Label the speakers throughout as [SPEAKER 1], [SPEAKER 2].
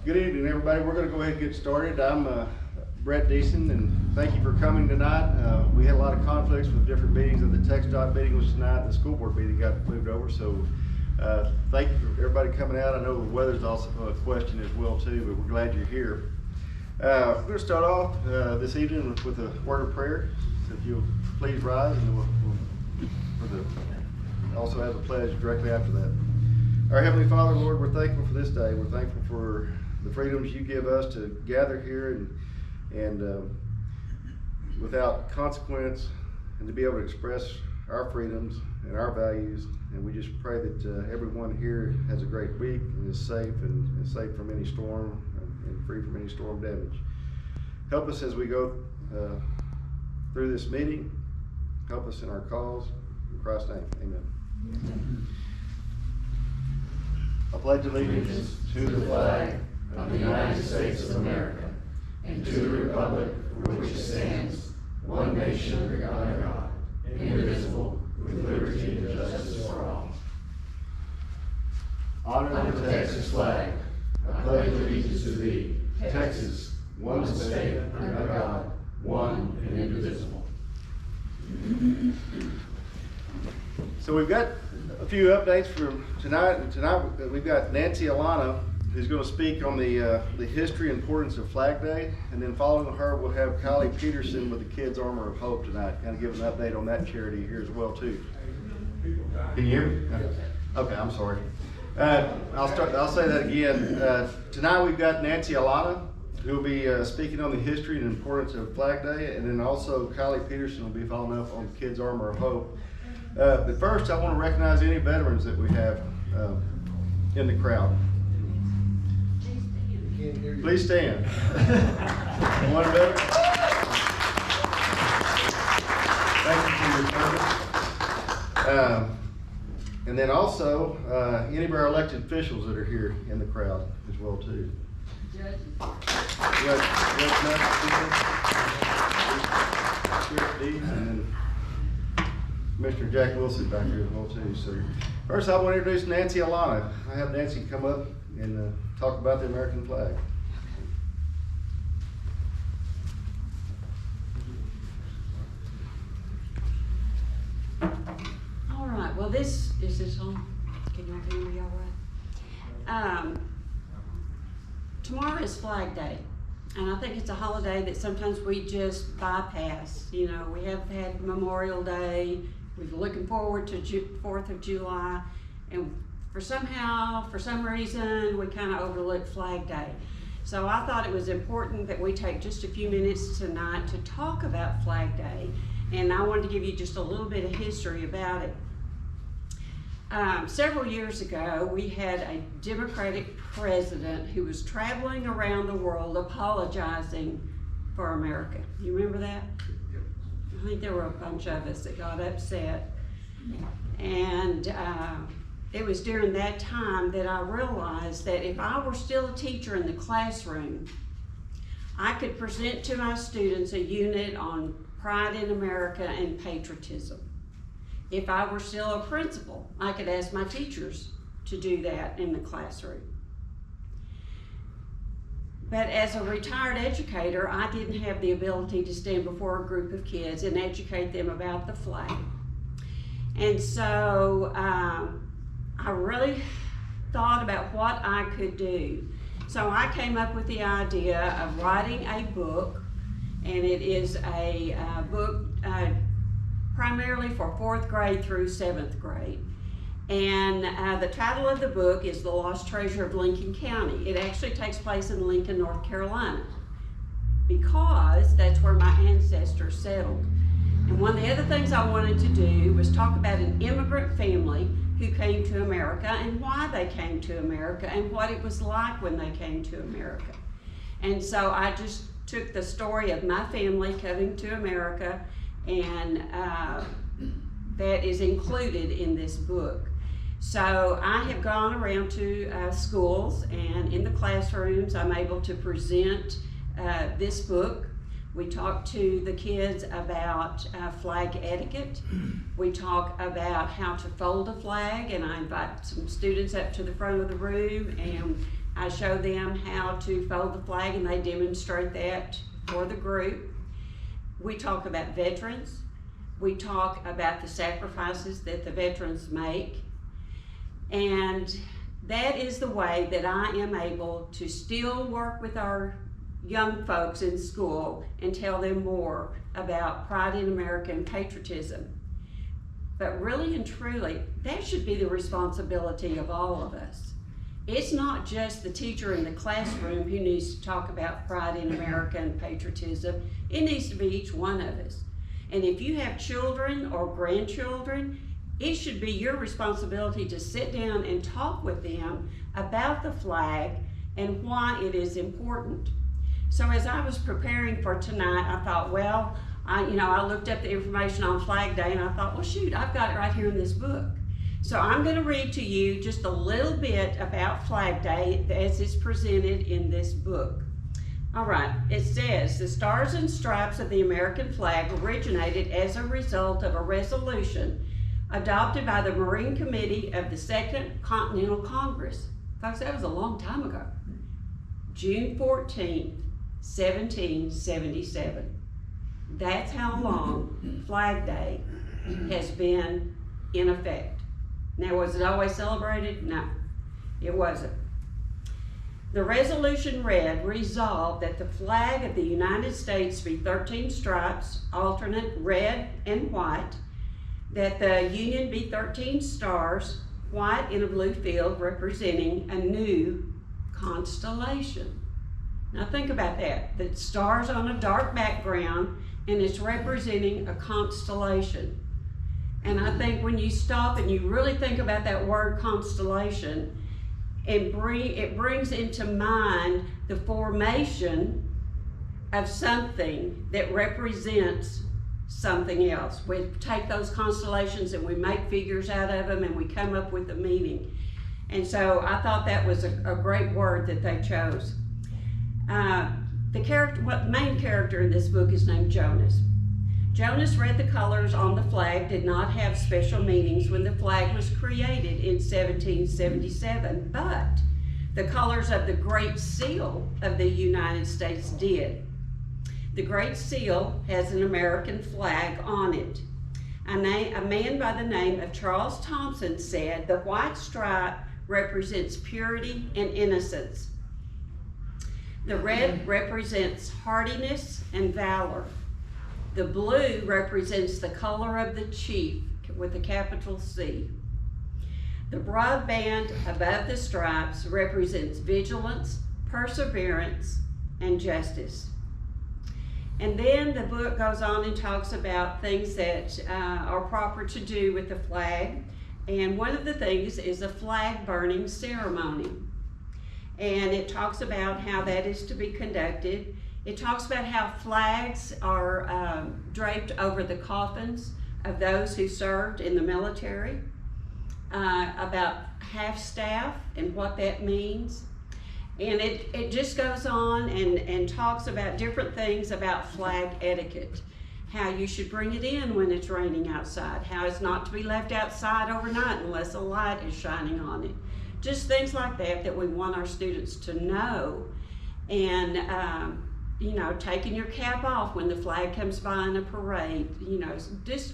[SPEAKER 1] Good evening, everybody. We're going to go ahead and get started. I'm Brett Deason, and thank you for coming tonight. We had a lot of conflicts with different meetings, and the TxDOT meeting was tonight. The school board meeting got moved over, so thank you for everybody coming out. I know the weather's also a question as well too, but we're glad you're here. We're going to start off this evening with a word of prayer. So if you'll please rise, and we'll also have a pledge directly after that. Our Heavenly Father, Lord, we're thankful for this day. We're thankful for the freedoms you give us to gather here and without consequence, and to be able to express our freedoms and our values. And we just pray that everyone here has a great week and is safe and is safe from any storm and free from any storm damage. Help us as we go through this meeting. Help us in our cause. In Christ's name, amen. I pledge allegiance to the flag of the United States of America and to the republic for which it stands, one nation under God, indivisible, with liberty and justice for all. Honor the Texas flag. I pledge allegiance to thee, Texas, one state under God, one and indivisible. So we've got a few updates from tonight, and tonight we've got Nancy Alana, who's going to speak on the history and importance of Flag Day, and then following her we'll have Kylee Peterson with the Kids Armor of Hope tonight, kind of give an update on that charity here as well too. Can you hear me? Okay, I'm sorry. I'll say that again. Tonight we've got Nancy Alana, who will be speaking on the history and importance of Flag Day, and then also Kylee Peterson will be following up on Kids Armor of Hope. But first, I want to recognize any veterans that we have in the crowd. Please stand. One veteran. Thank you for your service. And then also, any of our elected officials that are here in the crowd as well too. Judges. And then Mr. Jack Wilson back here as well too. So first I want to introduce Nancy Alana. I have Nancy come up and talk about the American flag.
[SPEAKER 2] All right, well is this on? Can y'all hear me all right? Tomorrow is Flag Day. And I think it's a holiday that sometimes we just bypass. You know, we have had Memorial Day. We're looking forward to 4th of July, and for some reason, we kind of overlook Flag Day. So I thought it was important that we take just a few minutes tonight to talk about Flag Day, and I wanted to give you just a little bit of history about it. Several years ago, we had a Democratic president who was traveling around the world apologizing for America. You remember that? I think there were a bunch of us that got upset, and it was during that time that I realized that if I were still a teacher in the classroom, I could present to my students a unit on pride in America and patriotism. If I were still a principal, I could ask my teachers to do that in the classroom. But as a retired educator, I didn't have the ability to stand before a group of kids and educate them about the flag. And so I really thought about what I could do. So I came up with the idea of writing a book, and it is a book primarily for 4th grade through 7th grade. And the title of the book is The Lost Treasure of Lincoln County. It actually takes place in Lincoln, North Carolina, because that's where my ancestors settled. And one of the other things I wanted to do was talk about an immigrant family who came to America and why they came to America and what it was like when they came to America. And so I just took the story of my family coming to America, and that is included in this book. So I have gone around to schools, and in the classrooms I'm able to present this book. We talk to the kids about flag etiquette. We talk about how to fold a flag, and I invite some students up to the front of the room, and I show them how to fold the flag, and they demonstrate that for the group. We talk about veterans. We talk about the sacrifices that the veterans make. And that is the way that I am able to still work with our young folks in school and tell them more about pride in America and patriotism. But really and truly, that should be the responsibility of all of us. It's not just the teacher in the classroom who needs to talk about pride in America and patriotism. It needs to be each one of us. And if you have children or grandchildren, it should be your responsibility to sit down and talk with them about the flag and why it is important. So as I was preparing for tonight, I thought, well, I looked up the information on Flag Day, and I thought, well, shoot, I've got it right here in this book. So I'm going to read to you just a little bit about Flag Day as it's presented in this book. All right, it says, the Stars and Stripes of the American flag originated as a result of a resolution adopted by the Marine Committee of the Second Continental Congress. Folks, that was a long time ago. June 14th, 1777. That's how long Flag Day has been in effect. Now, was it always celebrated? No, it wasn't. The resolution read, resolved that the flag of the United States be 13 stripes, alternate red and white, that the Union be 13 stars, white in a blue field representing a new constellation. Now think about that. The stars on a dark background, and it's representing a constellation. And I think when you stop and you really think about that word constellation, it brings into mind the formation of something that represents something else. We take those constellations and we make figures out of them, and we come up with a meaning. And so I thought that was a great word that they chose. The main character in this book is named Jonas. Jonas read the colors on the flag did not have special meanings when the flag was created in 1777, but the colors of the Great Seal of the United States did. The Great Seal has an American flag on it. A man by the name of Charles Thompson said the white stripe represents purity and innocence. The red represents hardiness and valor. The blue represents the color of the chief with a capital C. The broad band above the stripes represents vigilance, perseverance, and justice. And then the book goes on and talks about things that are proper to do with the flag. And one of the things is a flag burning ceremony. And it talks about how that is to be conducted. It talks about how flags are draped over the coffins of those who served in the military, about half-staff and what that means. And it just goes on and talks about different things about flag etiquette, how you should bring it in when it's raining outside, how it's not to be left outside overnight unless a light is shining on it. Just things like that we want our students to know. And taking your cap off when the flag comes by in a parade, just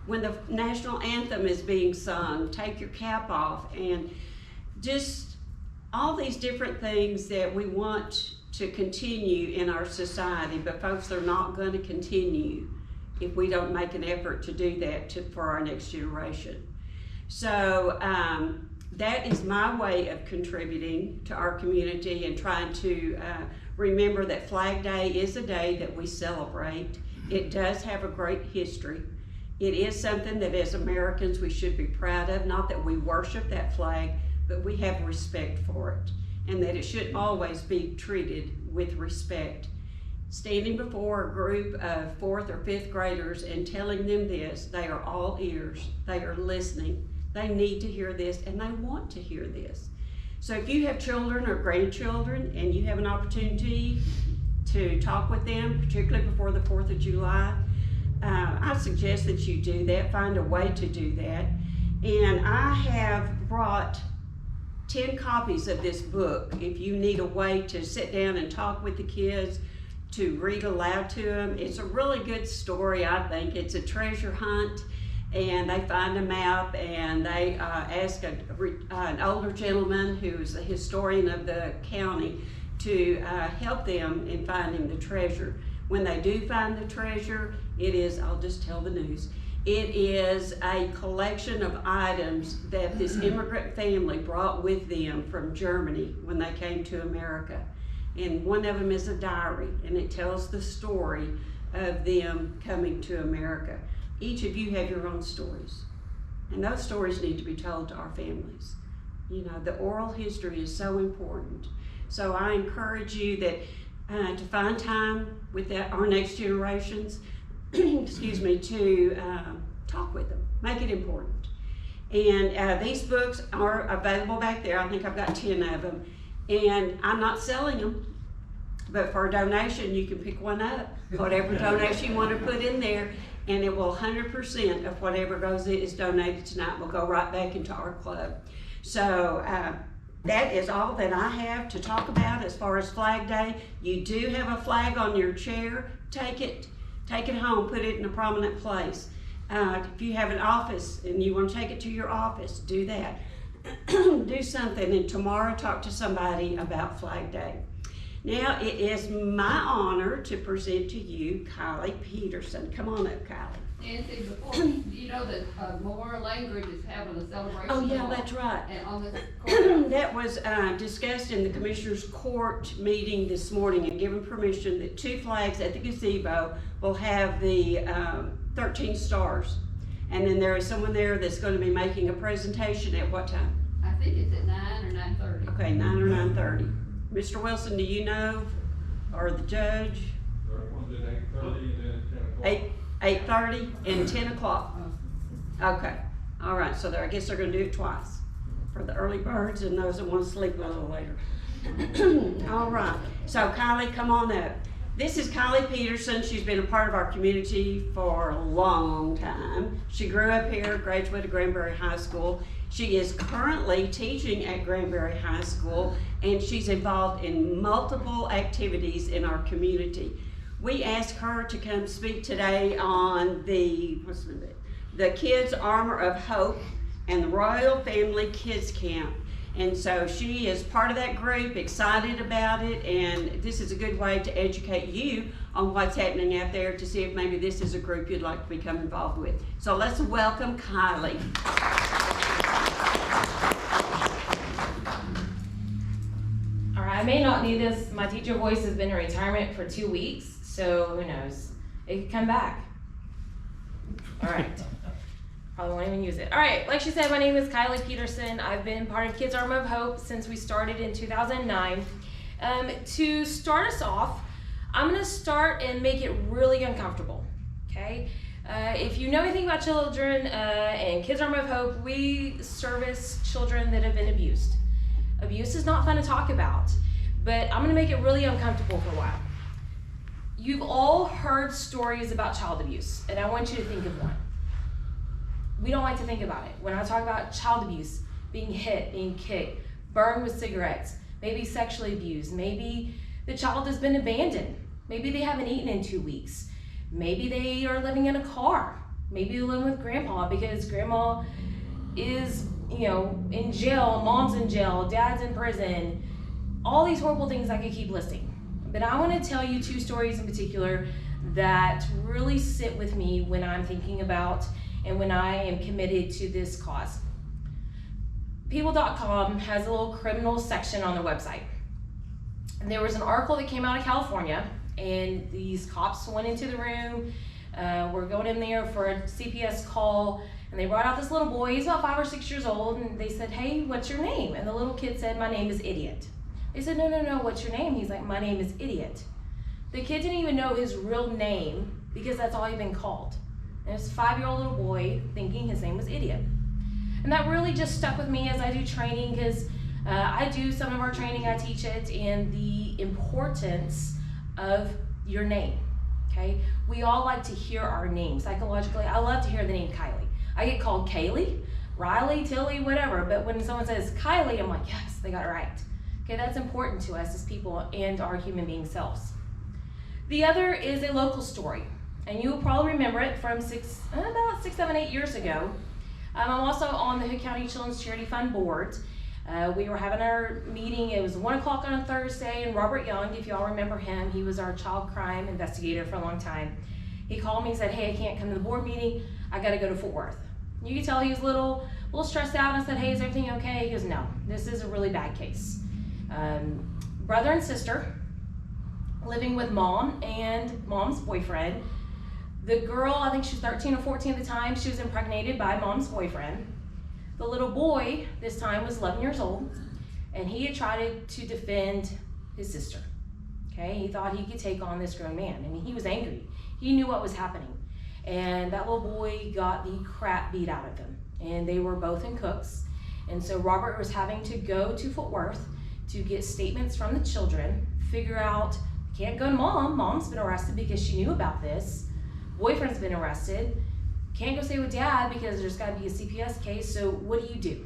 [SPEAKER 2] when the national anthem is being sung, take your cap off, and just all these different things that we want to continue in our society. But folks, they're not going to continue if we don't make an effort to do that for our next generation. So that is my way of contributing to our community and trying to remember that Flag Day is a day that we celebrate. It does have a great history. It is something that as Americans we should be proud of, not that we worship that flag, but we have respect for it, and that it should always be treated with respect. Standing before a group of 4th or 5th graders and telling them this, they are all ears, they are listening, they need to hear this, and they want to hear this. So if you have children or grandchildren and you have an opportunity to talk with them, particularly before the 4th of July, I suggest that you do that, find a way to do that. And I have brought 10 copies of this book if you need a way to sit down and talk with the kids, to read aloud to them. It's a really good story, I think. It's a treasure hunt, and they find a map, and they ask an older gentleman who's a historian of the county to help them in finding the treasure. When they do find the treasure, it is, I'll just tell the news, it is a collection of items that this immigrant family brought with them from Germany when they came to America. And one of them is a diary, and it tells the story of them coming to America. Each of you have your own stories, and those stories need to be told to our families. You know, the oral history is so important. So I encourage you that to find time with our next generations, excuse me, to talk with them, make it important. And these books are available back there. I think I've got 10 of them. And I'm not selling them, but for a donation, you can pick one up, whatever donation you want to put in there, and it will 100% of whatever is donated tonight will go right back into our club. So that is all that I have to talk about as far as Flag Day. You do have a flag on your chair. Take it home, put it in a prominent place. If you have an office and you want to take it to your office, do that. Do something, and tomorrow talk to somebody about Flag Day. Now it is my honor to present to you Kylee Peterson. Come on up, Kylee.
[SPEAKER 3] Nancy, before, you know that Memorial Language is having a celebration.
[SPEAKER 2] Oh yeah, that's right.
[SPEAKER 3] And on the courthouse.
[SPEAKER 2] That was discussed in the Commissioners Court meeting this morning, and given permission that 2 flags at the gazebo will have the 13 stars. And then there is someone there that's going to be making a presentation at what time?
[SPEAKER 3] I think it's at 9 or 9:30.
[SPEAKER 2] Okay, 9 or 9:30. Mr. Wilson, do you know, or the judge?
[SPEAKER 4] One's at 8:30 and then at 10 o'clock.
[SPEAKER 2] 8:30 and 10 o'clock. Okay, all right, so I guess they're gonna do it twice for the early birds and those that want to sleep a little later. All right, so Kylee, come on up. This is Kylee Peterson. She's been a part of our community for a long time. She grew up here, graduated Granbury High School. She is currently teaching at Granbury High School, and she's involved in multiple activities in our community. We asked her to come speak today on the Kids Armor of Hope and the Royal Family Kids Camp. And so she is part of that group, excited about it, and this is a good way to educate you on what's happening out there to see if maybe this is a group you'd like to become involved with. So let's welcome Kylee.
[SPEAKER 5] All right, I may not need this. My teacher voice has been in retirement for 2 weeks, so who knows? It could come back. All right. Probably won't even use it. All right, like she said, my name is Kylee Peterson. I've been part of Kids Armor of Hope since we started in 2009. To start us off, I'm gonna start and make it really uncomfortable, okay? If you know anything about children and Kids Armor of Hope, we service children that have been abused. Abuse is not fun to talk about, but I'm gonna make it really uncomfortable for a while. You've all heard stories about child abuse, and I want you to think of one. We don't like to think about it. When I talk about child abuse, being hit, being kicked, burned with cigarettes, maybe sexually abused, maybe the child has been abandoned, maybe they haven't eaten in 2 weeks, maybe they are living in a car, maybe they're living with grandpa because grandma is, in jail, mom's in jail, dad's in prison, all these horrible things I could keep listing. But I want to tell you 2 stories in particular that really sit with me when I'm thinking about and when I am committed to this cause. People.com has a little criminal section on their website. And there was an article that came out of California, and these cops went into the room, were going in there for a CPS call, and they brought out this little boy. He's about 5 or 6 years old, and they said, "Hey, what's your name?" And the little kid said, "My name is Idiot." They said, no, what's your name?" He's like, "My name is Idiot." The kid didn't even know his real name because that's all he'd been called. And this 5-year-old little boy thinking his name was Idiot. And that really just stuck with me as I do training, because I do some of our training, I teach it, and the importance of your name, okay? We all like to hear our name. Psychologically, I love to hear the name Kylee. I get called Kaylee, Riley, Tilly, whatever. But when someone says Kylee, I'm like, yes, they got it right. Okay, that's important to us as people and our human being selves. The other is a local story, and you will probably remember it from about 6, 7, 8 years ago. I'm also on the Hood County Children's Charity Fund board. We were having our meeting. It was 1 o'clock on a Thursday, and Robert Young, if y'all remember him, he was our child crime investigator for a long time. He called me and said, hey, I can't come to the board meeting. I got to go to Fort Worth. You could tell he was a little stressed out, and I said, hey, is everything okay? He goes, no, this is a really bad case. Brother and sister living with mom and mom's boyfriend. The girl, I think she was 13 or 14 at the time, she was impregnated by mom's boyfriend. The little boy, this time, was 11 years old, and he had tried to defend his sister. Okay, he thought he could take on this grown man. I mean, he was angry. He knew what was happening. And that little boy got the crap beat out of him. And they were both in Cooks. And so Robert was having to go to Fort Worth to get statements from the children, figure out, can't go to mom. Mom's been arrested because she knew about this. Boyfriend's been arrested. Can't go stay with dad because there's got to be a CPS case. So what do you do?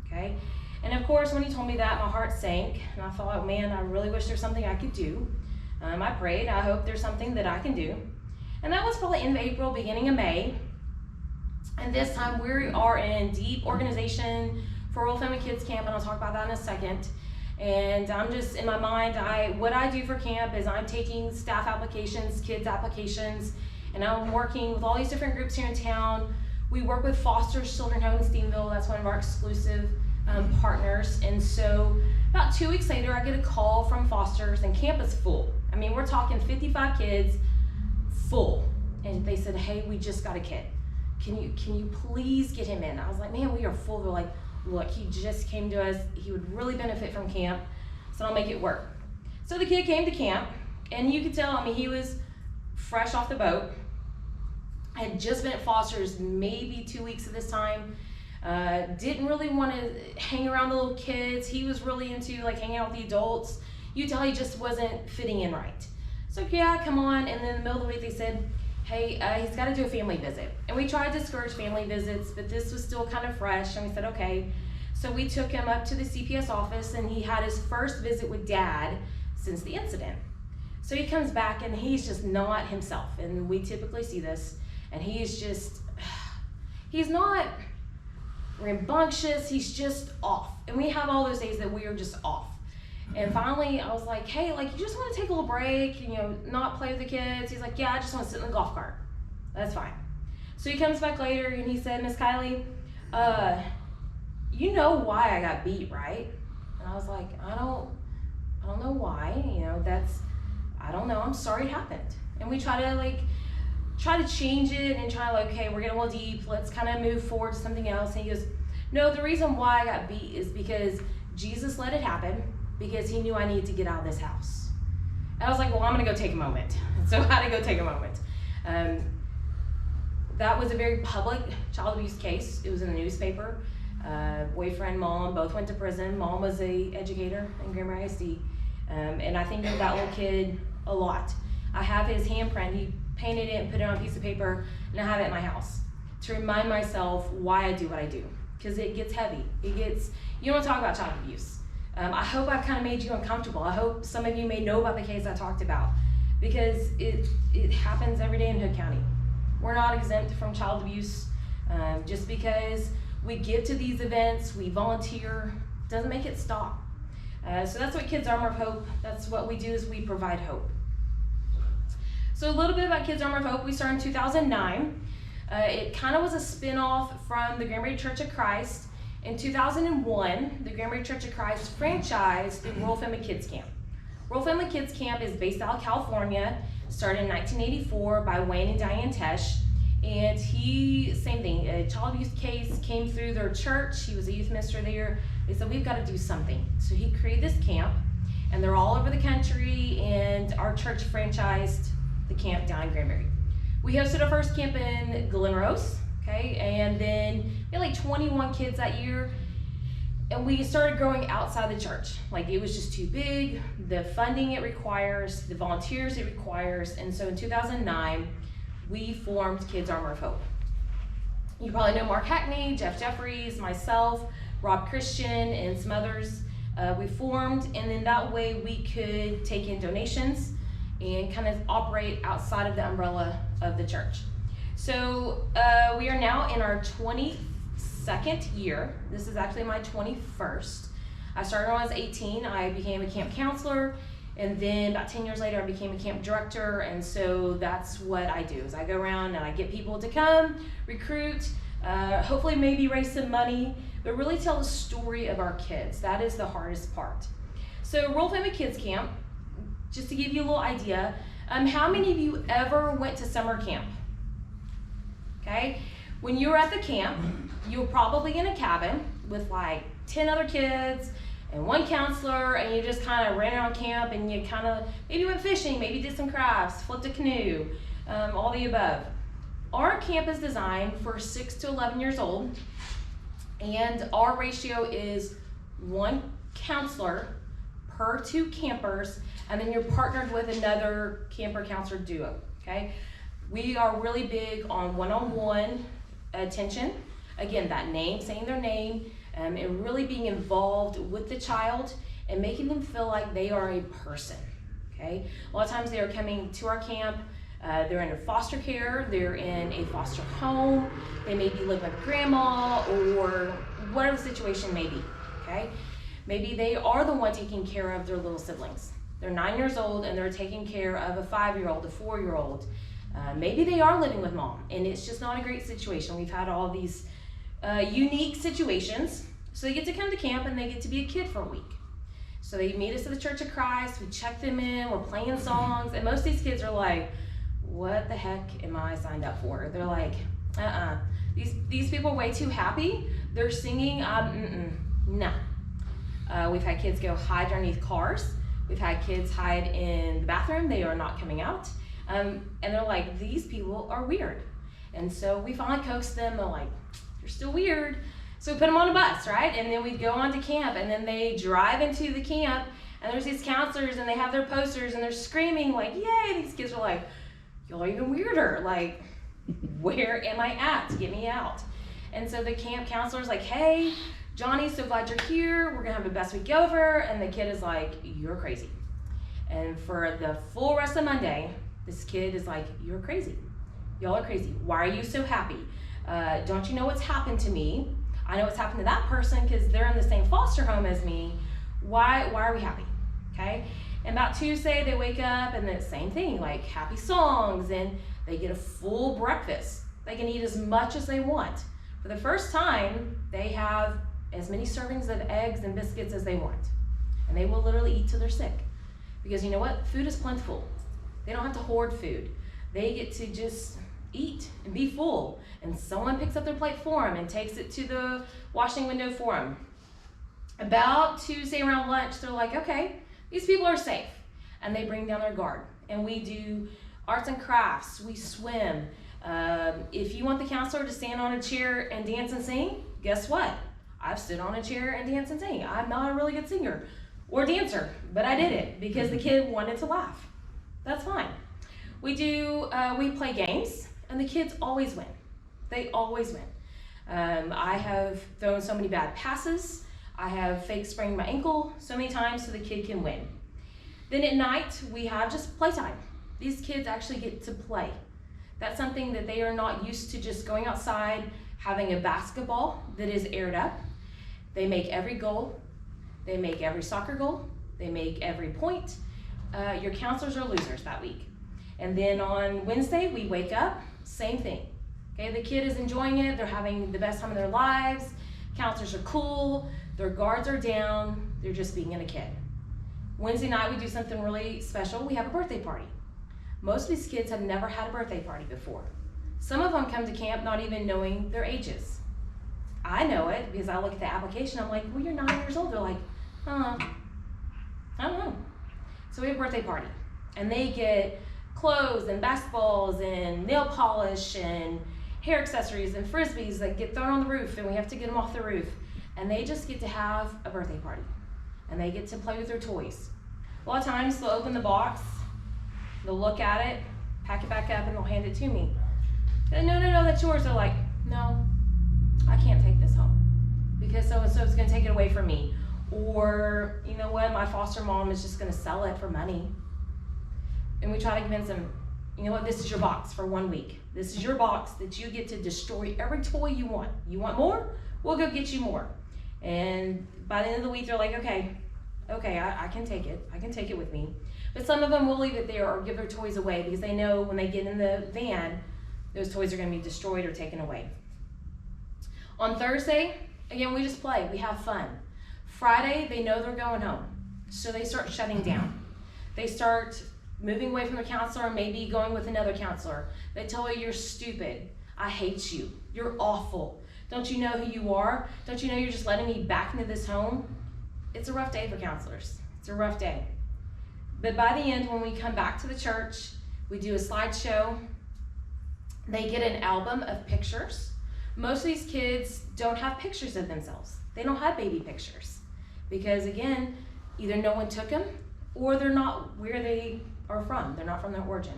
[SPEAKER 5] Okay. And of course, when he told me that, my heart sank. And I thought, oh, man, I really wish there's something I could do. I prayed. I hope there's something that I can do. And that was probably end of April, beginning of May. And this time we are in deep organization for Royal Family Kids Camp, and I'll talk about that in a second. And I'm just, in my mind, what I do for camp is I'm taking staff applications, kids applications, and I'm working with all these different groups here in town. We work with Foster's Children's Home in Steenville. That's one of our exclusive partners. And so about 2 weeks later, I get a call from Foster's, and camp is full. I mean, we're talking 55 kids, full. And they said, hey, we just got a kid. Can you please get him in? I was like, man, we are full. They're like, look, he just came to us. He would really benefit from camp, so I'll make it work. So the kid came to camp, and you could tell, I mean, he was fresh off the boat. Had just been at Foster's maybe 2 weeks at this time. Didn't really want to hang around the little kids. He was really into like hanging out with the adults. You tell he just wasn't fitting in right. So yeah, come on. And then in the middle of the week they said, hey, he's got to do a family visit. And we tried to discourage family visits, but this was still kind of fresh. And we said, okay. So we took him up to the CPS office, and he had his first visit with dad since the incident. So he comes back, and he's just not himself. And we typically see this. And he's just, he's not rambunctious, he's just off. And we have all those days that we are just off. And finally, I was like, hey, like, you just want to take a little break and, you know, not play with the kids? He's like, yeah, I just want to sit in the golf cart. That's fine. So he comes back later, and he said, Miss Kylee, you know why I got beat, right? And I was like, I don't know why, you know, I don't know, I'm sorry it happened. And we try to change it and try like, okay, we're getting a little deep, let's kind of move forward to something else. And he goes, no, the reason why I got beat is because Jesus let it happen, because he knew I needed to get out of this house. And I was like, well, I'm gonna go take a moment. So I had to go take a moment. That was a very public child abuse case. It was in the newspaper. Boyfriend, mom, both went to prison. Mom was a educator in Grammar ISD. And I think of that little kid a lot. I have his handprint. He painted it and put it on a piece of paper, and I have it at my house to remind myself why I do what I do, because it gets heavy. You don't want to talk about child abuse. I hope I've kind of made you uncomfortable. I hope some of you may know about the case I talked about, because it happens every day in Hood County. We're not exempt from child abuse. Just because we give to these events, we volunteer, doesn't make it stop. So that's what Kids Armor of Hope, that's what we do, is we provide hope. So a little bit about Kids Armor of Hope. We started in 2009. It kind of was a spin-off from the Granbury Church of Christ. In 2001, the Granbury Church of Christ franchised the Royal Family Kids Camp. Royal Family Kids Camp is based out of California, started in 1984 by Wayne and Diane Tesh. And same thing, a child abuse case came through their church. He was a youth minister there. They said, we've got to do something. So he created this camp, and they're all over the country, and our church franchised the camp down in Granbury. We hosted our first camp in Glen Rose, okay, and then we had like 21 kids that year, and we started growing outside the church. Like, it was just too big, the funding it requires, the volunteers it requires, and so in 2009, we formed Kids Armor of Hope. You probably know Mark Hackney, Jeff Jeffries, myself, Rob Christian, and some others. We formed, and then that way we could take in donations and kind of operate outside of the umbrella of the church. So we are now in our 22nd year. This is actually my 21st. I started when I was 18. I became a camp counselor, and then about 10 years later I became a camp director, and so that's what I do, is I go around and I get people to come, recruit, hopefully maybe raise some money, but really tell the story of our kids. That is the hardest part. So Royal Family Kids Camp, just to give you a little idea, how many of you ever went to summer camp? Okay, when you were at the camp, you were probably in a cabin with like 10 other kids and one counselor, and you just kind of ran around camp, and you kind of maybe went fishing, maybe did some crafts, flipped a canoe, all the above. Our camp is designed for 6 to 11 years old, and our ratio is 1 counselor per 2 campers, and then you're partnered with another camper counselor duo, okay? We are really big on one-on-one attention. Again, that name, saying their name, and really being involved with the child and making them feel like they are a person, okay? A lot of times they are coming to our camp, they're in foster care, they're in a foster home, they maybe live with grandma or whatever the situation may be, okay? Maybe they are the one taking care of their little siblings. They're 9 years old and they're taking care of a 5-year-old, a 4-year-old. Maybe they are living with mom and it's just not a great situation. We've had all these unique situations. So they get to come to camp and they get to be a kid for a week. So they meet us at the Church of Christ, we check them in, we're playing songs, and most of these kids are like, what the heck am I signed up for? They're like, these people are way too happy. They're singing, no. We've had kids go hide underneath cars. We've had kids hide in the bathroom. They are not coming out. And they're like, these people are weird. And so we finally coaxed them. They're like, you're still weird. So we put them on a bus, right? And then we go on to camp, and then they drive into the camp, and there's these counselors, and they have their posters, and they're screaming like, yay. These kids are like, y'all are even weirder. Like, where am I at? Get me out. And so the camp counselor's like, hey, Johnny, so glad you're here. We're gonna have the best week ever. And the kid is like, you're crazy. And for the full rest of Monday, this kid is like, you're crazy. Y'all are crazy. Why are you so happy? Don't you know what's happened to me? I know what's happened to that person because they're in the same foster home as me. Why are we happy? Okay? And about Tuesday, they wake up and the same thing, like happy songs, and they get a full breakfast. They can eat as much as they want. For the first time, they have as many servings of eggs and biscuits as they want. And they will literally eat till they're sick. Because you know what? Food is plentiful. They don't have to hoard food. They get to just eat and be full. And someone picks up their plate for them and takes it to the washing window for them. About Tuesday around lunch, they're like, okay, these people are safe. And they bring down their guard. And we do arts and crafts, we swim. If you want the counselor to stand on a chair and dance and sing, guess what? I've stood on a chair and danced and sang. I'm not a really good singer or dancer, but I did it because the kid wanted to laugh. That's fine. We play games, and the kids always win. They always win. I have thrown so many bad passes. I have fake sprained my ankle so many times so the kid can win. Then at night, we have just playtime. These kids actually get to play. That's something that they are not used to, just going outside, having a basketball that is aired up. They make every goal. They make every soccer goal. They make every point. Your counselors are losers that week. And then on Wednesday, we wake up, same thing. Okay, the kid is enjoying it. They're having the best time of their lives. Counselors are cool. Their guards are down. They're just being a kid. Wednesday night, we do something really special. We have a birthday party. Most of these kids have never had a birthday party before. Some of them come to camp not even knowing their ages. I know it because I look at the application. I'm like, well, you're 9 years old. They're like, I don't know. So we have a birthday party, and they get clothes and basketballs and nail polish and hair accessories and frisbees that get thrown on the roof, and we have to get them off the roof. And they just get to have a birthday party, and they get to play with their toys. A lot of times they'll open the box, they'll look at it, pack it back up, and they'll hand it to me. And no, that's yours. They're like, no, I can't take this home because so-and-so is gonna take it away from me. Or, you know what, my foster mom is just gonna sell it for money. And we try to convince them, you know what, this is your box for 1 week. This is your box that you get to destroy every toy you want. You want more? We'll go get you more. And by the end of the week, they're like, okay, I can take it. I can take it with me. But some of them will leave it there or give their toys away because they know when they get in the van, those toys are gonna be destroyed or taken away. On Thursday, again, we just play, we have fun. Friday, they know they're going home. So they start shutting down. They start moving away from their counselor, maybe going with another counselor. They tell you you're stupid. I hate you. You're awful. Don't you know who you are? Don't you know you're just letting me back into this home? It's a rough day for counselors. It's a rough day. But by the end, when we come back to the church, we do a slideshow. They get an album of pictures. Most of these kids don't have pictures of themselves. They don't have baby pictures because, again, either no one took them or they're not where they are from. They're not from their origin.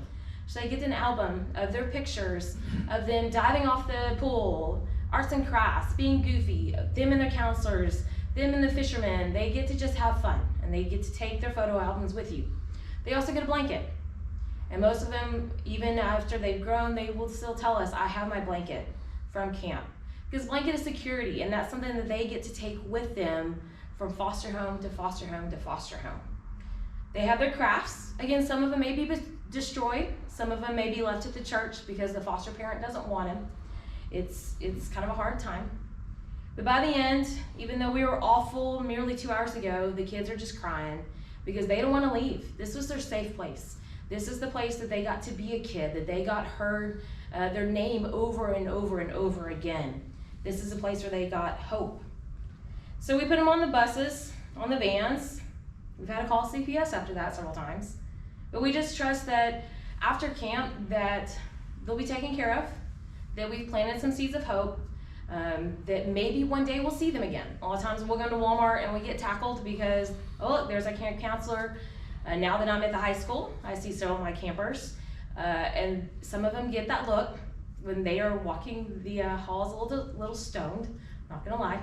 [SPEAKER 5] So they get an album of their pictures of them diving off the pool, arts and crafts, being goofy, them and their counselors, them and the fishermen. They get to just have fun and they get to take their photo albums with you. They also get a blanket. And most of them, even after they've grown, they will still tell us, I have my blanket from camp. Because blanket is security, and that's something that they get to take with them from foster home to foster home to foster home. They have their crafts. Again, some of them may be destroyed. Some of them may be left at the church because the foster parent doesn't want them. It's kind of a hard time. But by the end, even though we were awful merely 2 hours ago, the kids are just crying because they don't want to leave. This was their safe place. This is the place that they got to be a kid, that they got heard their name over and over and over again. This is a place where they got hope. So we put them on the buses, on the vans. We've had to call CPS after that several times. But we just trust that after camp that they'll be taken care of, that we've planted some seeds of hope, that maybe one day we'll see them again. A lot of times we'll go to Walmart and we get tackled because, oh look, there's a camp counselor. Now that I'm at the high school, I see several of my campers, and some of them get that look when they are walking the halls a little stoned, not gonna lie.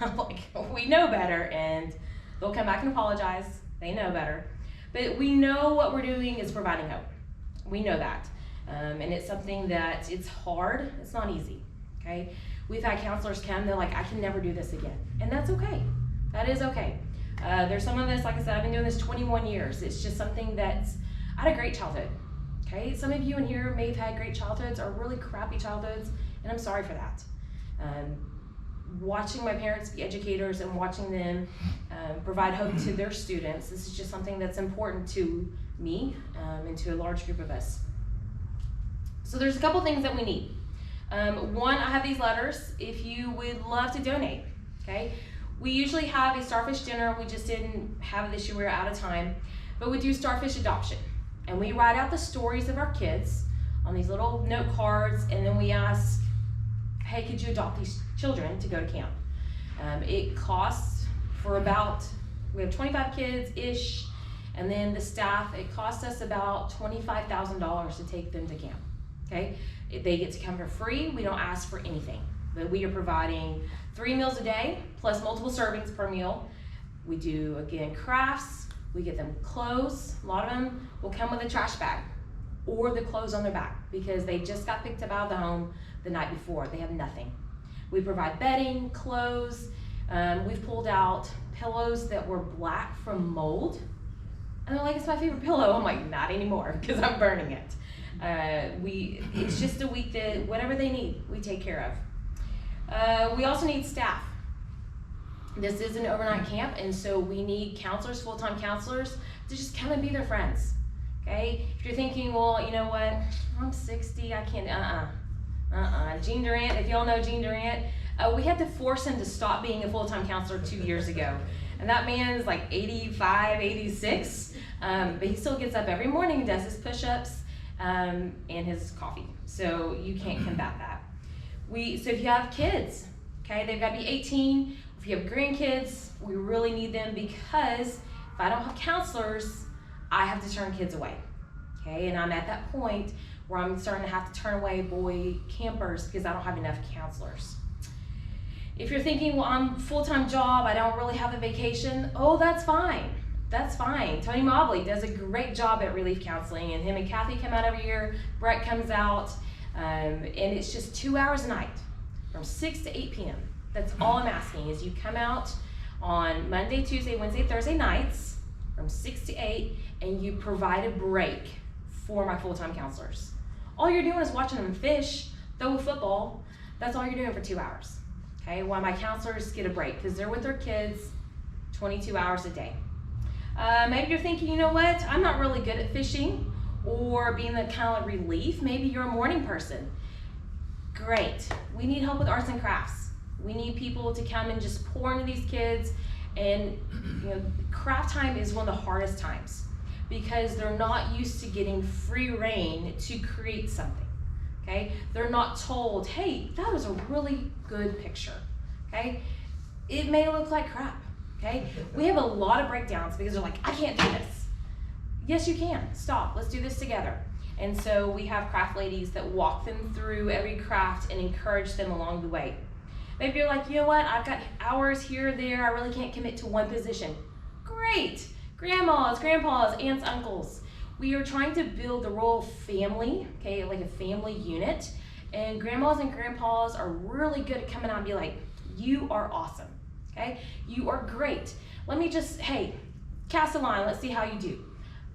[SPEAKER 5] I'm like, we know better, and they'll come back and apologize. They know better. But we know what we're doing is providing hope. We know that. And it's something that it's hard, it's not easy, okay? We've had counselors come, they're like, I can never do this again. And that's okay, that is okay. There's some of this, like I said, I've been doing this 21 years. It's just something that's, I had a great childhood, okay? Some of you in here may have had great childhoods or really crappy childhoods, and I'm sorry for that. Watching my parents be educators and watching them provide hope to their students, this is just something that's important to me and to a large group of us. So there's a couple things that we need. One, I have these letters if you would love to donate, okay? We usually have a starfish dinner. We just didn't have it this year, we were out of time. But we do starfish adoption. And we write out the stories of our kids on these little note cards, and then we ask, hey, could you adopt these children to go to camp? It costs for about, we have 25 kids-ish, and then the staff, it costs us about $25,000 to take them to camp, okay? They get to come for free. We don't ask for anything. But we are providing 3 meals a day, plus multiple servings per meal. We do, again, crafts. We get them clothes. A lot of them will come with a trash bag or the clothes on their back because they just got picked up out of the home the night before. They have nothing. We provide bedding, clothes. We've pulled out pillows that were black from mold. And they're like, it's my favorite pillow. I'm like, not anymore because I'm burning it. It's just a week that whatever they need, we take care of. We also need staff. This is an overnight camp, and so we need counselors, full-time counselors, to just come and be their friends, okay? If you're thinking, well, you know what, I'm 60, I can't, Gene Durant, if y'all know Gene Durant, we had to force him to stop being a full-time counselor 2 years ago. And that man is like 85, 86, but he still gets up every morning and does his push-ups and his coffee. So you can't combat that. So if you have kids, okay, they've got to be 18. If you have grandkids, we really need them because if I don't have counselors, I have to turn kids away, okay? And I'm at that point where I'm starting to have to turn away boy campers because I don't have enough counselors. If you're thinking, well, I'm a full-time job, I don't really have a vacation, oh, that's fine. That's fine. Tony Mobley does a great job at relief counseling, and him and Kathy come out every year. Brett comes out, and it's just 2 hours a night from 6 to 8 p.m. That's all I'm asking is you come out on Monday, Tuesday, Wednesday, Thursday nights from 6 to 8, and you provide a break for my full-time counselors. All you're doing is watching them fish, throw a football. That's all you're doing for 2 hours. Okay, while my counselors get a break because they're with their kids 22 hours a day. Maybe you're thinking, you know what, I'm not really good at fishing or being the kind of relief. Maybe you're a morning person. Great. We need help with arts and crafts. We need people to come and just pour into these kids. And you know, craft time is one of the hardest times because they're not used to getting free reign to create something. Okay? They're not told, hey, that was a really good picture. Okay? It may look like crap. Okay? We have a lot of breakdowns because they're like, I can't do this. Yes, you can. Stop. Let's do this together. And so we have craft ladies that walk them through every craft and encourage them along the way. Maybe you're like, you know what? I've got hours here or there. I really can't commit to one position. Great. Grandmas, grandpas, aunts, uncles. We are trying to build the royal family, okay, like a family unit. And grandmas and grandpas are really good at coming out and be like, you are awesome. Okay, you are great. Let me just, hey, cast a line, let's see how you do.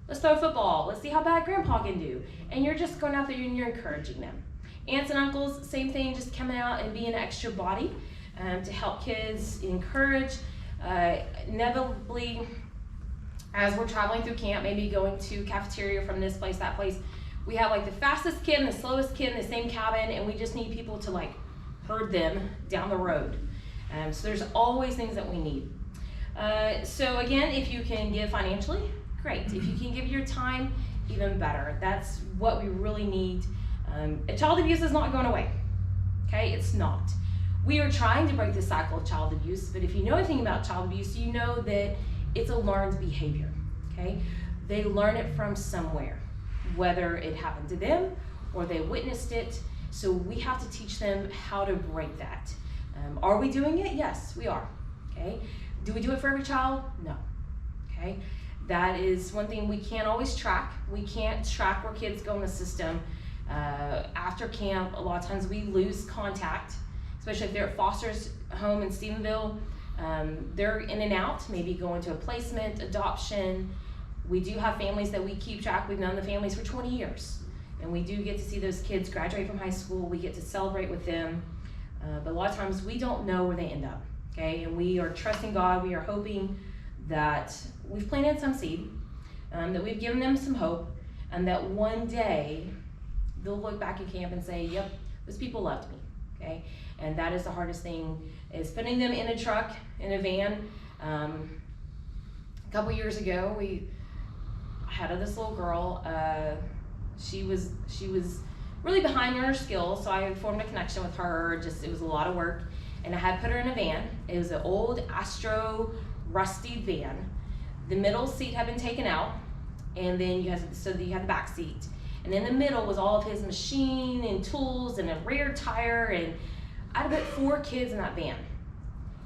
[SPEAKER 5] Let's throw a football, let's see how bad grandpa can do. And you're just going out there and you're encouraging them. Aunts and uncles, same thing, just coming out and being an extra body to help kids, encourage. Inevitably, as we're traveling through camp, maybe going to cafeteria from this place, that place, we have like the fastest kid and the slowest kid in the same cabin, and we just need people to like herd them down the road. So there's always things that we need. So again, if you can give financially, great. If you can give your time, even better. That's what we really need. Child abuse is not going away, okay? It's not. We are trying to break the cycle of child abuse, but if you know anything about child abuse, you know that it's a learned behavior, okay? They learn it from somewhere, whether it happened to them or they witnessed it. So we have to teach them how to break that. Are we doing it? Yes, we are, okay? Do we do it for every child? No, okay? That is one thing we can't always track. We can't track where kids go in the system. After camp, a lot of times we lose contact, especially if they're at Foster's home in Stephenville. They're in and out, maybe going to a placement, adoption. We do have families that we keep track. We've known the families for 20 years. And we do get to see those kids graduate from high school. We get to celebrate with them. But a lot of times we don't know where they end up, okay? And we are trusting God. We are hoping that we've planted some seed, that we've given them some hope, and that one day they'll look back at camp and say, yep, those people loved me, okay? And that is the hardest thing, is putting them in a truck, in a van. A couple years ago, I had this little girl. She was really behind in her skills, so I formed a connection with her. It was a lot of work, and I had put her in a van. It was an old Astro rusty van. The middle seat had been taken out, and then you have the back seat. And in the middle was all of his machine and tools and a rear tire, and I had put 4 kids in that van.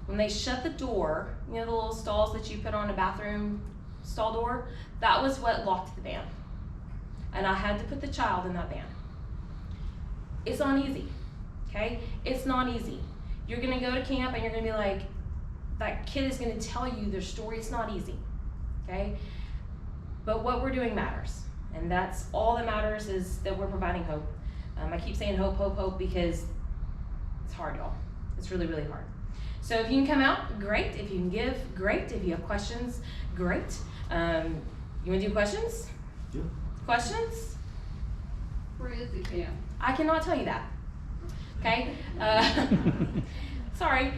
[SPEAKER 5] When they shut the door, you know the little stalls that you put on a bathroom stall door? That was what locked the van. And I had to put the child in that van. It's not easy, okay? It's not easy. You're gonna go to camp and you're gonna be like, that kid is gonna tell you their story. It's not easy, okay? But what we're doing matters. And that's all that matters, is that we're providing hope. I keep saying hope, hope, hope, because it's hard, y'all. It's really, really hard. So if you can come out, great. If you can give, great. If you have questions, great. You wanna do questions?
[SPEAKER 1] Yeah.
[SPEAKER 5] Questions?
[SPEAKER 3] Where is the camp?
[SPEAKER 5] I cannot tell you that, okay? Sorry.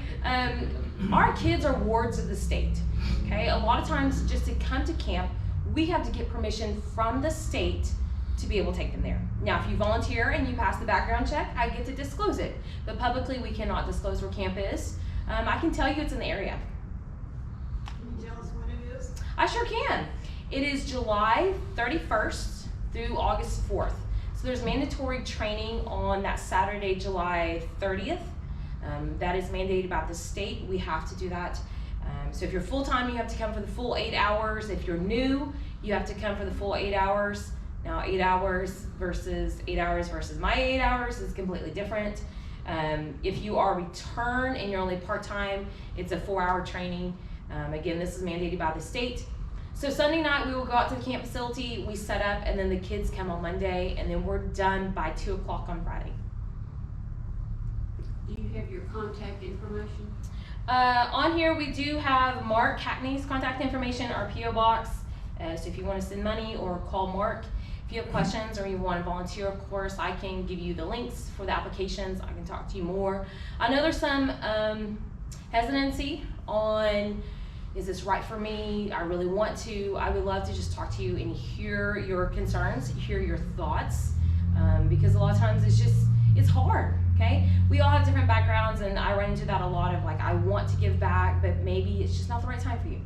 [SPEAKER 5] Our kids are wards of the state, okay? A lot of times, just to come to camp, we have to get permission from the state to be able to take them there. Now, if you volunteer and you pass the background check, I get to disclose it. But publicly, we cannot disclose where camp is. I can tell you it's in the area.
[SPEAKER 6] Can you tell us when it is?
[SPEAKER 5] I sure can. It is July 31st through August 4th. It's So there's mandatory training on that Saturday, July 30th. That is mandated by the state. We have to do that. So if you're full-time, you have to come for the full 8 hours. If you're new, you have to come for the full 8 hours. Now 8 hours versus my 8 hours is completely different. If you are return and you're only part-time, it's a 4-hour training. Again, this is mandated by the state. So Sunday night, we will go out to the camp facility, we set up, and then the kids come on Monday, and then we're done by 2 o'clock on Friday.
[SPEAKER 2] Do you have your contact information?
[SPEAKER 5] On here, we do have Mark Hackney's contact information, our P.O. box. So if you want to send money or call Mark, if you have questions or you want to volunteer, of course, I can give you the links for the applications. I can talk to you more. I know there's some hesitancy on, is this right for me? I really want to. I would love to just talk to you and hear your concerns, hear your thoughts, because a lot of times it's hard, okay? We all have different backgrounds, and I run into that a lot of like, I want to give back, but maybe it's just not the right time for you.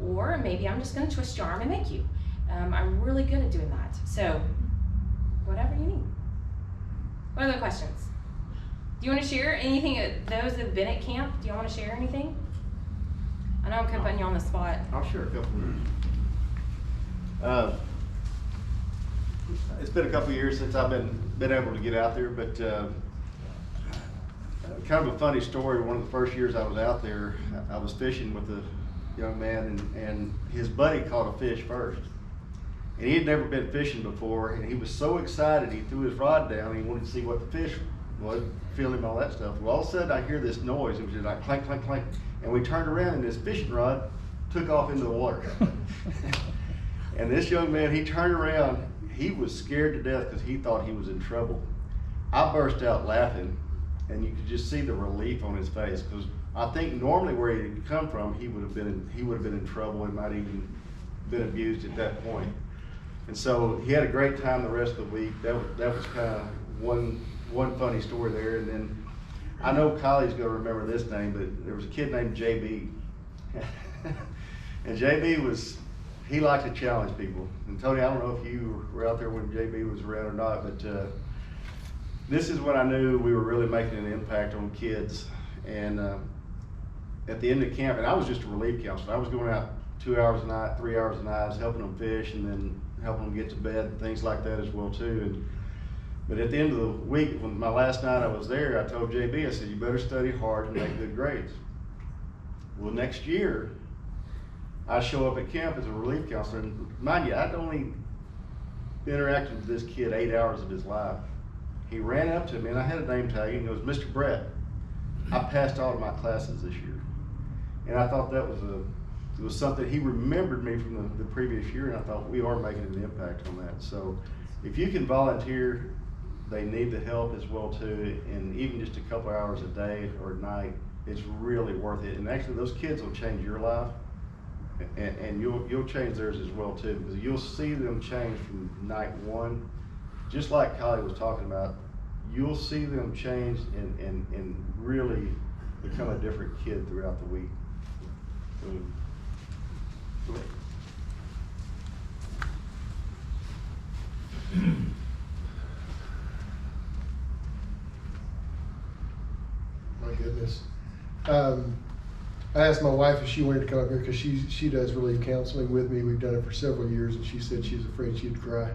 [SPEAKER 5] Or maybe I'm just gonna twist your arm and make you. I'm really good at doing that. So, whatever you need. What other questions? Do you want to share anything? Those that have been at camp, do you want to share anything? I know I'm kind of putting you on the spot.
[SPEAKER 1] I'll share a couple minutes. It's been a couple years since I've been able to get out there, but kind of a funny story. One of the first years I was out there, I was fishing with a young man, and his buddy caught a fish first. And he had never been fishing before, and he was so excited he threw his rod down. He wanted to see what the fish was, feel him, all that stuff. Well, all of a sudden I hear this noise. It was just like clank, clank, clank. And we turned around, and this fishing rod took off into the water. And this young man, he turned around. He was scared to death because he thought he was in trouble. I burst out laughing, and you could just see the relief on his face, because I think normally where he'd come from, he would have been in trouble and might even been abused at that point. And so he had a great time the rest of the week. That was kind of one funny story there. And then I know Kylie's gonna remember this name, but there was a kid named JB. And JB he liked to challenge people. And Tony, I don't know if you were out there when JB was around or not, but this is when I knew we were really making an impact on kids. And at the end of camp, and I was just a relief counselor. I was going out 2 hours a night, 3 hours a night. I was helping them fish and then helping them get to bed and things like that as well too. But at the end of the week, when my last night I was there, I told JB, I said, you better study hard and make good grades. Well, next year, I show up at camp as a relief counselor, and mind you, I'd only interacted with this kid 8 hours of his life. He ran up to me, and I had a name tag, and he goes, Mr. Brett, I passed all of my classes this year. And I thought that was something, he remembered me from the previous year, and I thought we are making an impact on that. So if you can volunteer, they need the help as well too, and even just a couple hours a day or at night, it's really worth it. And actually those kids will change your life, and you'll change theirs as well too, because you'll see them change from night one, just like Kylee was talking about. You'll see them change and really become a different kid throughout the week. So, go ahead.
[SPEAKER 7] My goodness. I asked my wife if she wanted to come up here because she does relief counseling with me. We've done it for several years, and she said she was afraid she'd cry.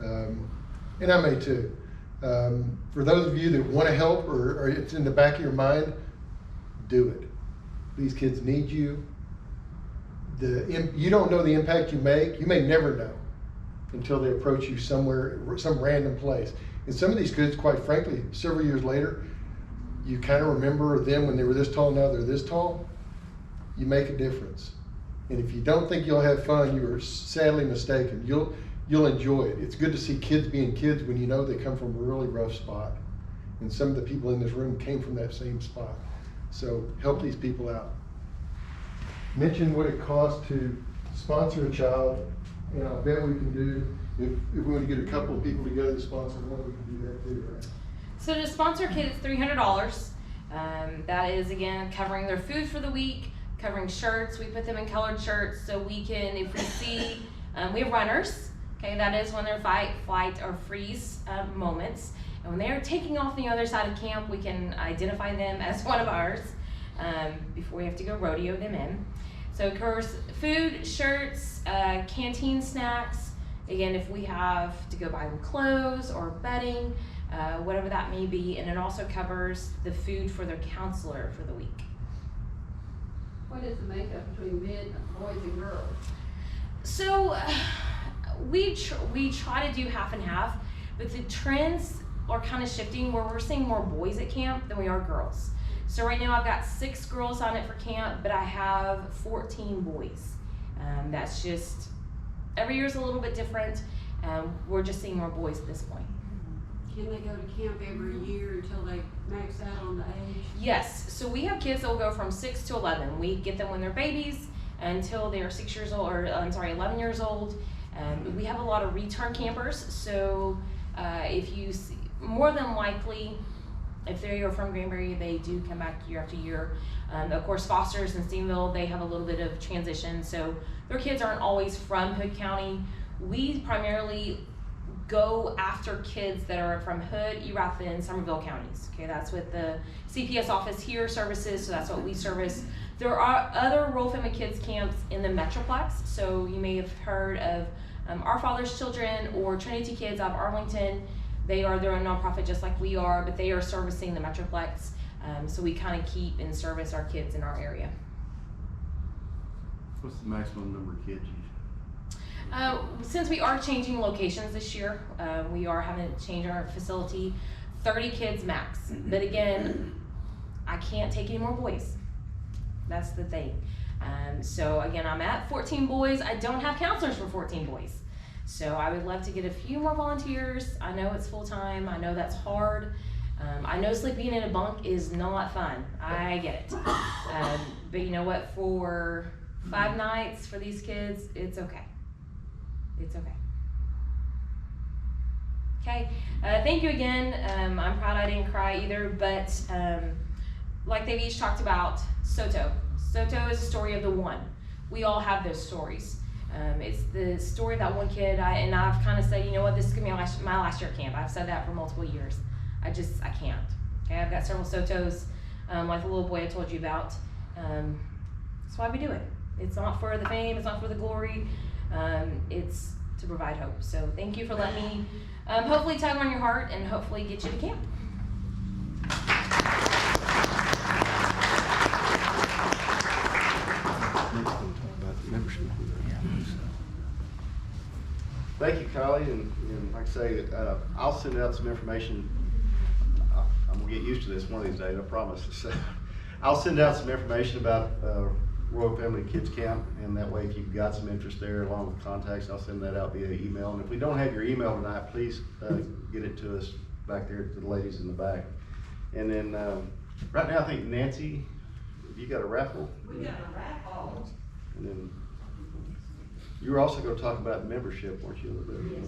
[SPEAKER 7] And I may too. For those of you that want to help or it's in the back of your mind, do it. These kids need you. You don't know the impact you make. You may never know until they approach you somewhere, some random place. And some of these kids, quite frankly, several years later, you kind of remember them when they were this tall, now they're this tall. You make a difference. And if you don't think you'll have fun, you are sadly mistaken. You'll enjoy it. It's good to see kids being kids when you know they come from a really rough spot. And some of the people in this room came from that same spot. So help these people out. Mention what it costs to sponsor a child, and I bet we can do, if we want to get a couple of people together to sponsor one, we can do that too, right?
[SPEAKER 5] So to sponsor a kid, it's $300. That is, again, covering their food for the week, covering shirts. We put them in colored shirts so we can, if we see, we have runners, Okay, that is when they're fight, flight, or freeze moments. And when they are taking off the other side of camp, we can identify them as one of ours before we have to go rodeo them in. So of course, food, shirts, canteen snacks. Again, if we have to go buy them clothes or bedding, whatever that may be. And it also covers the food for their counselor for the week.
[SPEAKER 3] What is the makeup between boys and girls?
[SPEAKER 5] So we try to do half and half, but the trends are kind of shifting where we're seeing more boys at camp than we are girls. So right now I've got 6 girls on it for camp, but I have 14 boys. That's just, every year's a little bit different. We're just seeing more boys at this point.
[SPEAKER 2] Can they go to camp every year until they max out on the age?
[SPEAKER 5] Yes, so we have kids that will go from 6 to 11. We get them when they're babies until they are 6 years old, or 11 years old. We have a lot of return campers, so if you see, more than likely, if they are from Granbury, they do come back year after year. Of course, Foster's and Steenville, they have a little bit of transition, so their kids aren't always from Hood County. We primarily go after kids that are from Hood, Erath, and Somerville counties. Okay, that's what the CPS office here services, so that's what we service. There are other rural family kids camps in the Metroplex, so you may have heard of Our Father's Children or Trinity Kids out of Arlington. They are their own nonprofit just like we are, but they are servicing the Metroplex, so we kind of keep and service our kids in our area.
[SPEAKER 1] What's the maximum number of kids you?
[SPEAKER 5] Since we are changing locations this year, we are having to change our facility, 30 kids max. But again, I can't take any more boys. That's the thing. So again, I'm at 14 boys. I don't have counselors for 14 boys. So I would love to get a few more volunteers. I know it's full time. I know that's hard. I know sleeping in a bunk is not fun. I get it. But you know what? For 5 nights for these kids, it's okay. It's okay. Okay, thank you again. I'm proud I didn't cry either, but like they've each talked about, Soto. Soto is a story of the one. We all have those stories. It's the story of that one kid, and I've kind of said, you know what, this is gonna be my last year at camp. I've said that for multiple years. I can't. Okay, I've got several Sotos, like the little boy I told you about. That's why we do it. It's not for the fame, it's not for the glory. It's to provide hope. So thank you for letting me hopefully tug on your heart and hopefully get you to camp.
[SPEAKER 1] Thank you, Kylee, and like I say, I'll send out some information. I'm gonna get used to this one of these days, I promise. So, I'll send out some information about Royal Family Kids Camp, and that way if you've got some interest there along with contacts, I'll send that out via email. And if we don't have your email tonight, please get it to us back there to the ladies in the back. And then right now I think Nancy, have you got a raffle?
[SPEAKER 2] We got a raffle.
[SPEAKER 1] And then you were also going to talk about membership, weren't you, a little bit?
[SPEAKER 2] Yes.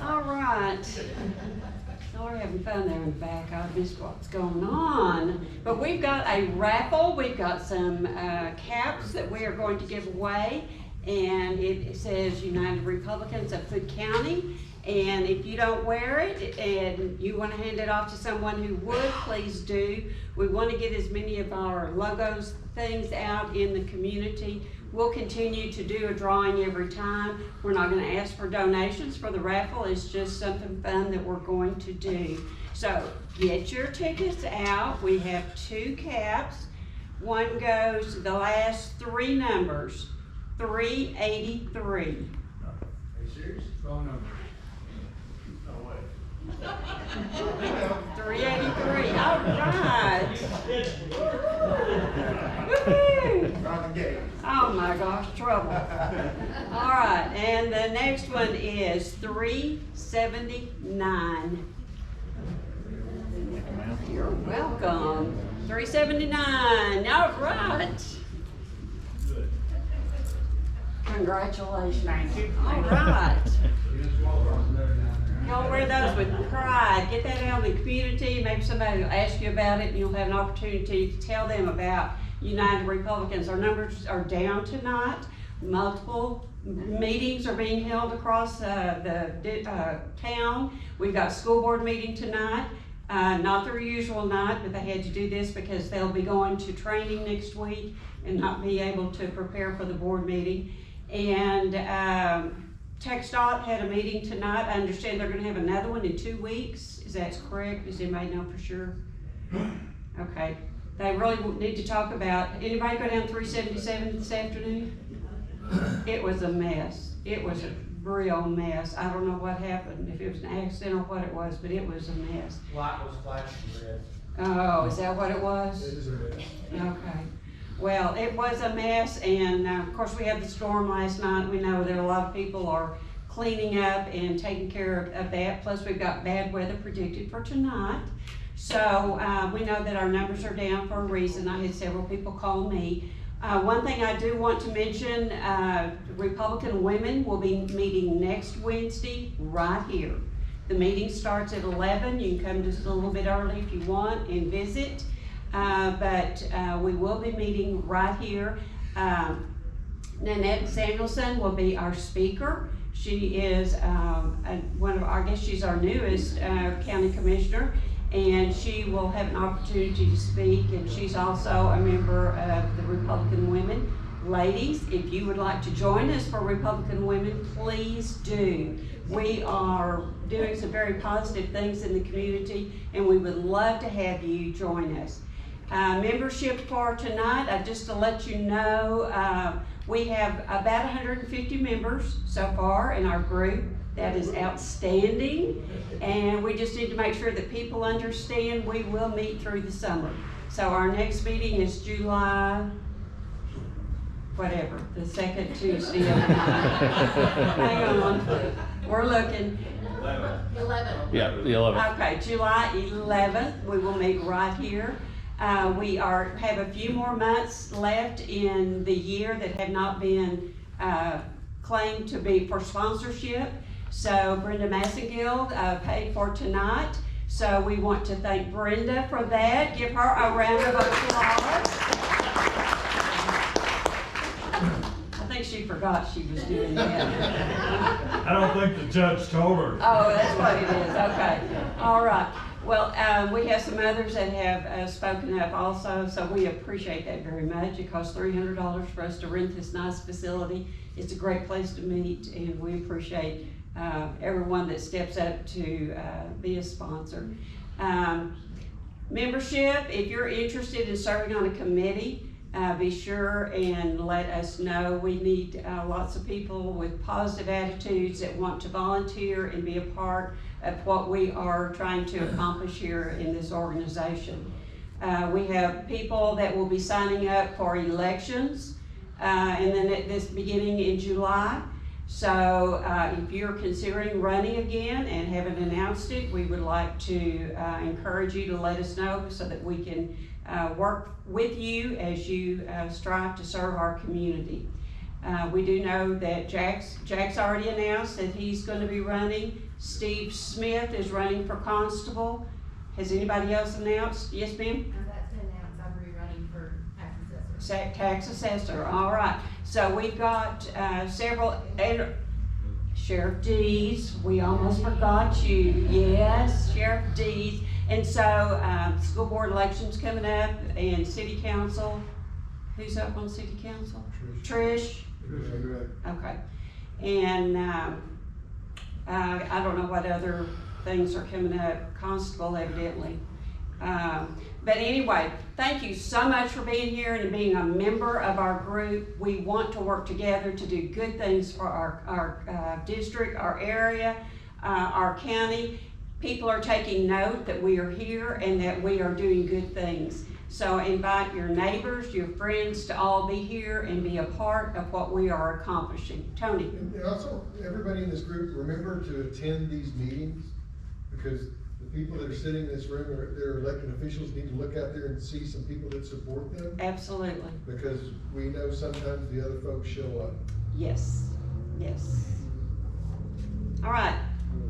[SPEAKER 2] All right. So we're having fun there in the back. I missed what's going on. But we've got a raffle. We've got some caps that we are going to give away. And it says United Republicans of Hood County. And if you don't wear it and you want to hand it off to someone who would, please do. We want to get as many of our logos, things out in the community. We'll continue to do a drawing every time. We're not going to ask for donations for the raffle. It's just something fun that we're going to do. So get your tickets out. We have 2 caps. One goes to the last 3 numbers, 383.
[SPEAKER 4] Are you serious? Wrong number. No way.
[SPEAKER 2] 383. All right. Woohoo! Oh my gosh, trouble. All right, and the next one is 379. You're welcome. 379. All right. Congratulations. Thank you. All right. wear those with pride. Get that out in the community. Maybe somebody will ask you about it and you'll have an opportunity to tell them about United Republicans. Our numbers are down tonight. Multiple meetings are being held across the town. We've got school board meeting tonight. Not their usual night, but they had to do this because they'll be going to training next week and not be able to prepare for the board meeting. And TxDOT had a meeting tonight. I understand they're gonna have another one in 2 weeks. Is that correct? Does anybody know for sure? Okay. They really need to talk about, anybody go down 377 this afternoon? It was a mess. It was a real mess. I don't know what happened, if it was an accident or what it was, but it was a mess.
[SPEAKER 4] Light was flashing red.
[SPEAKER 2] Oh, is that what it was?
[SPEAKER 7] It is a mess.
[SPEAKER 2] Okay. Well, it was a mess, and of course we had the storm last night. We know that a lot of people are cleaning up and taking care of that. Plus we've got bad weather predicted for tonight. So we know that our numbers are down for a reason. I had several people call me. One thing I do want to mention, Republican women will be meeting next Wednesday right here. The meeting starts at 11. You can come just a little bit early if you want and visit. But we will be meeting right here. Nanette Samuelson will be our speaker. She is one of our, I guess she's our newest county commissioner, and she will have an opportunity to speak, and she's also a member of the Republican Women. Ladies, if you would like to join us for Republican Women, please do. We are doing some very positive things in the community, and we would love to have you join us. Membership for tonight, just to let you know, we have about 150 members so far in our group. That is outstanding, and we just need to make sure that people understand we will meet through the summer. So our next meeting is July, whatever, the second Tuesday of the month. Hang on, we're looking.
[SPEAKER 3] 11.
[SPEAKER 8] Yeah, the 11th.
[SPEAKER 2] Okay, July 11th, we will meet right here. We have a few more months left in the year that have not been claimed to be for sponsorship. So Brenda Massengill paid for tonight. So we want to thank Brenda for that. Give her a round of applause. I think she forgot she was doing that.
[SPEAKER 9] I don't think the judge told her.
[SPEAKER 2] Oh, that's what it is. Okay. All right. Well, we have some others that have spoken up also, so we appreciate that very much. It costs $300 for us to rent this nice facility. It's a great place to meet, and we appreciate everyone that steps up to be a sponsor. Membership, if you're interested in serving on a committee, be sure and let us know. We need lots of people with positive attitudes that want to volunteer and be a part of what we are trying to accomplish here in this organization. We have people that will be signing up for elections, and then at this beginning in July. So if you're considering running again and haven't announced it, we would like to encourage you to let us know so that we can work with you as you strive to serve our community. We do know that Jack's already announced that he's going to be running. Steve Smith is running for constable. Has anybody else announced? Yes, ma'am?
[SPEAKER 6] That's been announced, I'm rerunning for tax assessor.
[SPEAKER 2] Tax assessor, all right. So we've got several, and Sheriff Dees, we almost forgot you. Yes, Sheriff Dees. And so school board elections coming up, and city council. Who's up on city council? Trish. Okay. And I don't know what other things are coming up. Constable, evidently. But anyway, thank you so much for being here and being a member of our group. We want to work together to do good things for our district, our area, our county. People are taking note that we are here and that we are doing good things. So invite your neighbors, your friends to all be here and be a part of what we are accomplishing. Tony.
[SPEAKER 7] And also, everybody in this group, remember to attend these meetings, because the people that are sitting in this room, they're elected officials, need to look out there and see some people that support them.
[SPEAKER 2] Absolutely.
[SPEAKER 7] Because we know sometimes the other folks show up.
[SPEAKER 2] Yes, yes. All right,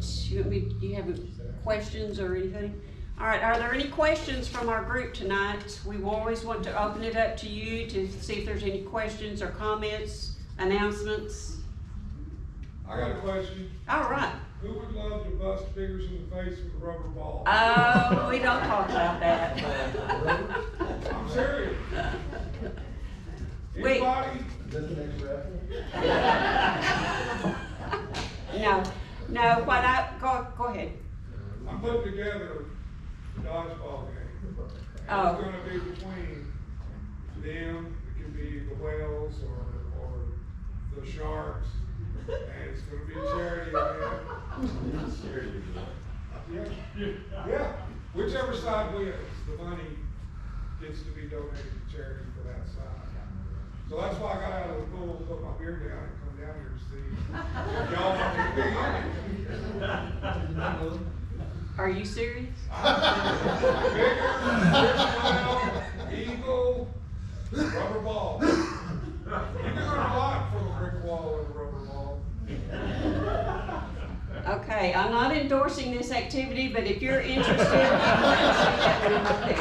[SPEAKER 2] You have questions or anything? All right, are there any questions from our group tonight? We will always want to open it up to you to see if there's any questions or comments, announcements.
[SPEAKER 8] I got a question.
[SPEAKER 2] All right.
[SPEAKER 8] Who would love to bust figures in the face with a rubber ball?
[SPEAKER 2] Oh, we don't talk about that.
[SPEAKER 8] I'm serious.
[SPEAKER 2] Wait.
[SPEAKER 8] Anybody?
[SPEAKER 7] Is that the next raffle?
[SPEAKER 2] No, go ahead.
[SPEAKER 8] I'm putting together a dodgeball game. And
[SPEAKER 2] Oh.
[SPEAKER 8] It's gonna be between them, it could be the whales or the sharks. And it's gonna be a charity event. Yeah, whichever side wins, the money gets to be donated to charity for that side. So that's why I got out of the pool, put my beer down and come down here to see if y'all want to be in it.
[SPEAKER 2] Are you serious?
[SPEAKER 8] Bigger, eagle, rubber ball. You can learn a lot from a brick wall and a rubber ball.
[SPEAKER 2] Okay, I'm not endorsing this activity, but if you're interested, you can see that one up there.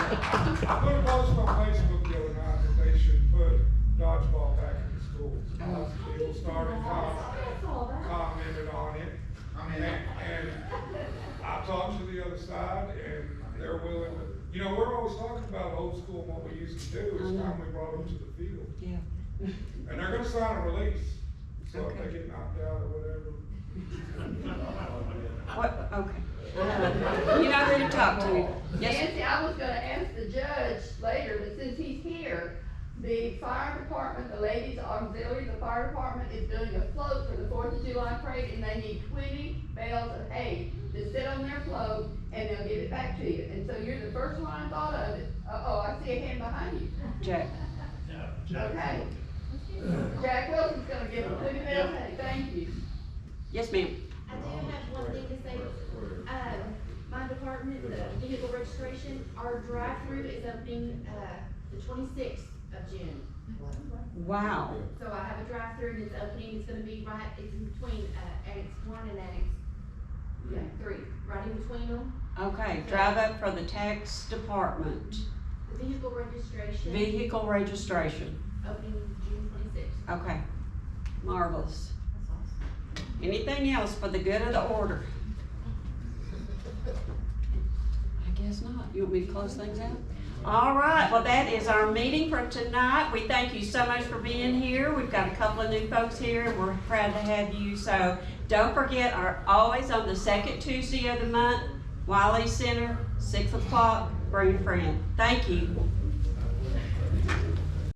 [SPEAKER 8] I put a post on Facebook the other night that they should put dodgeball back in the schools. People started commented on it. And I talked to the other side and they're willing to, we're always talking about old school and what we used to do. It's time we brought them to the field.
[SPEAKER 2] Yeah.
[SPEAKER 8] And they're gonna sign a release, so if
[SPEAKER 2] Okay.
[SPEAKER 8] they get knocked out or whatever.
[SPEAKER 2] What, okay. You know who to talk to. Yes,
[SPEAKER 3] Nancy, I was gonna ask the judge later, but since he's here, the fire department, the ladies auxiliary, the fire department is doing a float for the 4th of July parade, and they need 20 bales of hay to sit on their float, and they'll give it back to you. And so you're the first one I thought of it. Uh-oh, I see a hand behind you.
[SPEAKER 2] Jack.
[SPEAKER 3] Okay. Jack Wilson's gonna give them 20 bales of hay, thank you.
[SPEAKER 2] Yes, ma'am.
[SPEAKER 6] I do have one thing to say. My department, the vehicle registration, our drive-through is opening, the 26th of June.
[SPEAKER 2] Wow.
[SPEAKER 6] So I have a drive-through and it's opening, it's gonna be right, it's in between, Annex 1 and Annex 3, right in between them.
[SPEAKER 2] Okay, drive up for the tax department.
[SPEAKER 6] The vehicle registration.
[SPEAKER 2] Vehicle registration.
[SPEAKER 6] Opening June 26th.
[SPEAKER 2] Okay, marvelous.
[SPEAKER 6] That's awesome.
[SPEAKER 2] Anything else for the good of the order? I guess not. You want me to close things out? All right, well, that is our meeting for tonight. We thank you so much for being here. We've got a couple of new folks here, and we're proud to have you. So don't forget, always on the second Tuesday of the month, Wiley Center, 6 o'clock, bring a friend. Thank you.